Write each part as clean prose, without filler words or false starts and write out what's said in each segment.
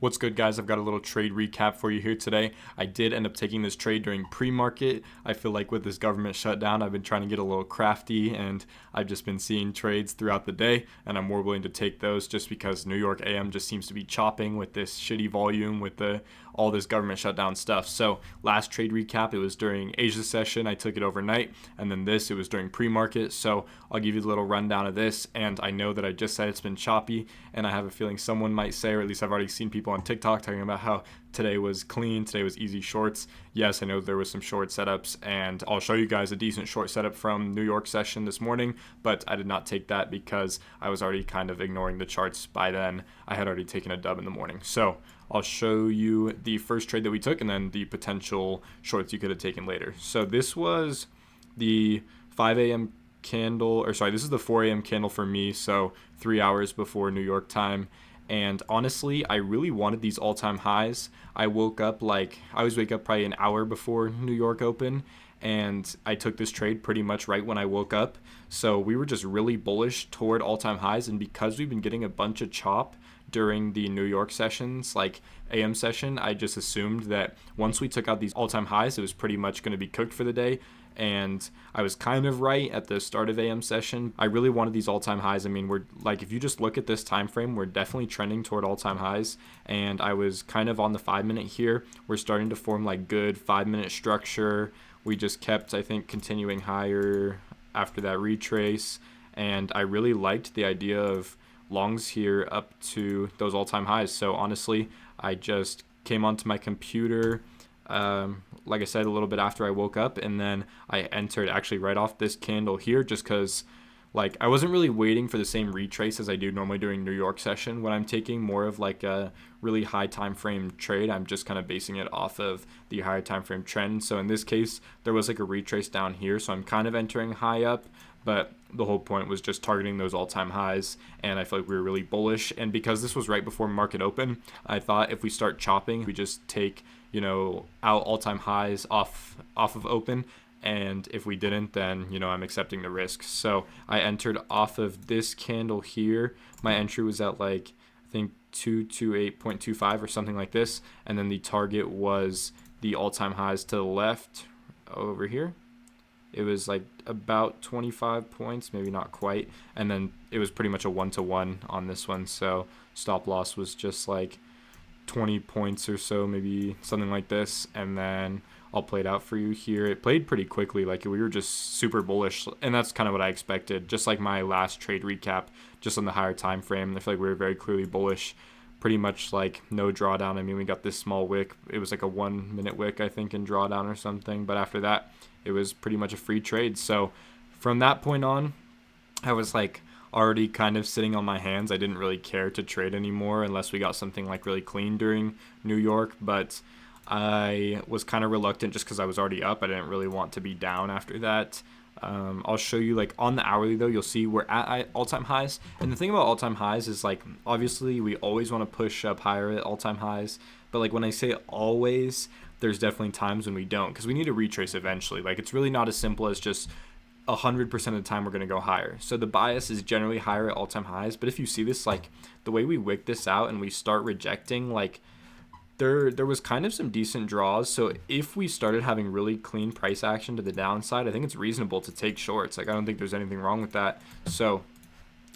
What's good, guys? I've got a little trade recap for you here today. I did end up taking this trade during pre-market. I feel like with this government shutdown, I've been trying to get a little crafty, and I've just been seeing trades throughout the day, and I'm more willing to take those just because New York AM just seems to be chopping with this shitty volume with all this government shutdown stuff. So last trade recap, it was during Asia session. I took it overnight, and then it was during pre-market. So I'll give you a little rundown of this, and I know that I just said it's been choppy, and I have a feeling someone might say, or at least I've already seen people on TikTok talking about how today was clean, today was easy shorts. Yes, I know there was some short setups, and I'll show you guys a decent short setup from New York session this morning, but I did not take that because I was already kind of ignoring the charts by then. I had already taken a dub in the morning. So I'll show you the first trade that we took and then the potential shorts you could have taken later. So this was the 5 a.m. candle, or sorry, this is the 4 a.m. candle for me, so 3 hours before New York time. And honestly, I really wanted these all-time highs. I always wake up probably an hour before New York open, and I took this trade pretty much right when I woke up. So we were just really bullish toward all-time highs, and because we've been getting a bunch of chop during the New York sessions, like AM session, I just assumed that once we took out these all-time highs, it was pretty much going to be cooked for the day. And I was kind of right at the start of AM session. I really wanted these all-time highs. I mean, we're like, if you just look at this time frame, we're definitely trending toward all-time highs. And I was kind of on the 5-minute here. We're starting to form like good 5-minute structure. We just kept, I think, continuing higher after that retrace. And I really liked the idea of longs here up to those all-time highs. So honestly, I just came onto my computer, like I said, a little bit after I woke up, and then I entered actually right off this candle here just because like I wasn't really waiting for the same retrace as I do normally during New York session. When I'm taking more of like a really high time frame trade, I'm just kind of basing it off of the higher time frame trend. So in this case, there was like a retrace down here, so I'm kind of entering high up, but the whole point was just targeting those all-time highs, and I feel like we were really bullish. And because this was right before market open, I thought if we start chopping, we just take out all-time highs off of open, and if we didn't, then I'm accepting the risk. So I entered off of this candle here. My entry was at like I think 228.25 or something like this, and then the target was the all-time highs to the left over here. It was like about 25 points, maybe not quite, and then it was pretty much a 1-to-1 on this one. So stop loss was just like 20 points or so, maybe something like this, and then I'll play it out for you here. It played pretty quickly, like we were just super bullish, and that's kind of what I expected. Just like my last trade recap, just on the higher time frame, I feel like we were very clearly bullish, pretty much like no drawdown. I mean, we got this small wick. It was like a 1-minute wick, I think, in drawdown or something, but after that, it was pretty much a free trade. So from that point on, I was like already kind of sitting on my hands. I didn't really care to trade anymore unless we got something like really clean during New York, but I was kind of reluctant just because I was already up. I didn't really want to be down after that. I'll show you like on the hourly though, you'll see we're at all-time highs. And the thing about all-time highs is like, obviously we always want to push up higher at all-time highs. But like when I say always, there's definitely times when we don't, because we need to retrace eventually. Like it's really not as simple as just 100% of the time we're going to go higher. So the bias is generally higher at all-time highs. But if you see this, like the way we wick this out and we start rejecting, like there was kind of some decent draws. So if we started having really clean price action to the downside, I think it's reasonable to take shorts. Like I don't think there's anything wrong with that. So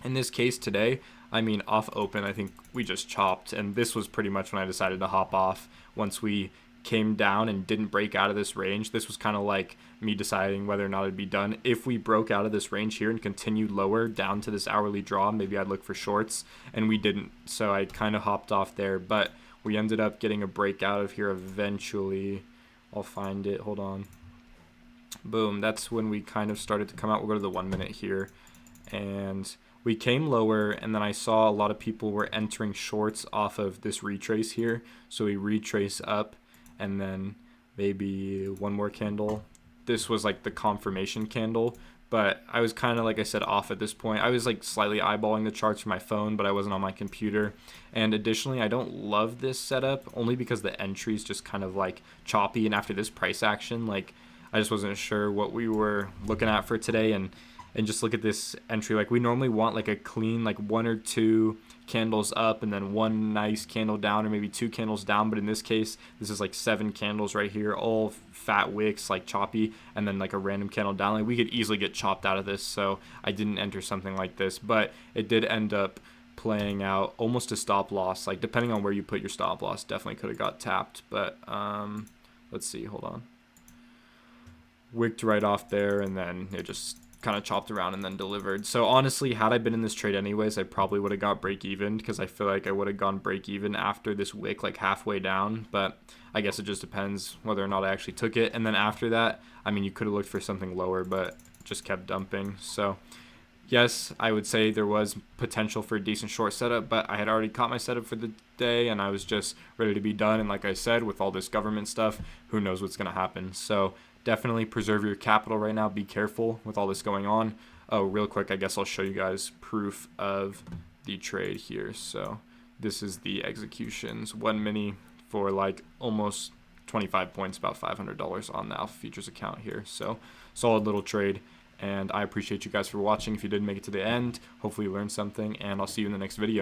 in this case today, I mean, off open, I think we just chopped, and this was pretty much when I decided to hop off. Once we came down and didn't break out of this range, this was kind of like me deciding whether or not it'd be done. If we broke out of this range here and continued lower down to this hourly draw, maybe I'd look for shorts, and we didn't. So I kind of hopped off there, but we ended up getting a breakout of here eventually. I'll find it. Hold on. Boom. That's when we kind of started to come out. We'll go to the 1-minute here, and we came lower, and then I saw a lot of people were entering shorts off of this retrace here. So we retrace up, and then maybe one more candle. This was like the confirmation candle, but I was kind of, like I said, off at this point. I was like slightly eyeballing the charts from my phone, but I wasn't on my computer. And additionally, I don't love this setup only because the entry is just kind of like choppy, and after this price action, like I just wasn't sure what we were looking at for today, and and just look at this entry. Like we normally want like a clean, like 1 or 2 candles up and then 1 nice candle down, or maybe 2 candles down. But in this case, this is like 7 candles right here, all fat wicks, like choppy, and then like a random candle down. Like we could easily get chopped out of this, so I didn't enter something like this, but it did end up playing out almost a stop loss. Like depending on where you put your stop loss, definitely could have got tapped. But let's see, hold on. Wicked right off there, and then it just kind of chopped around and then delivered. So honestly, had I been in this trade anyways, I probably would have got break even, because I feel like I would have gone break even after this wick, like halfway down. But I guess it just depends whether or not I actually took it. And then after that, I mean, you could have looked for something lower, but just kept dumping. So yes, I would say there was potential for a decent short setup, but I had already caught my setup for the day and I was just ready to be done. And like I said, with all this government stuff, who knows what's going to happen. So definitely preserve your capital right now. Be careful with all this going on. Oh, real quick, I guess I'll show you guys proof of the trade here. So this is the executions. 1 mini for like almost 25 points, about $500 on the Alpha Futures account here. So solid little trade. And I appreciate you guys for watching. If you did make it to the end, hopefully you learned something, and I'll see you in the next video.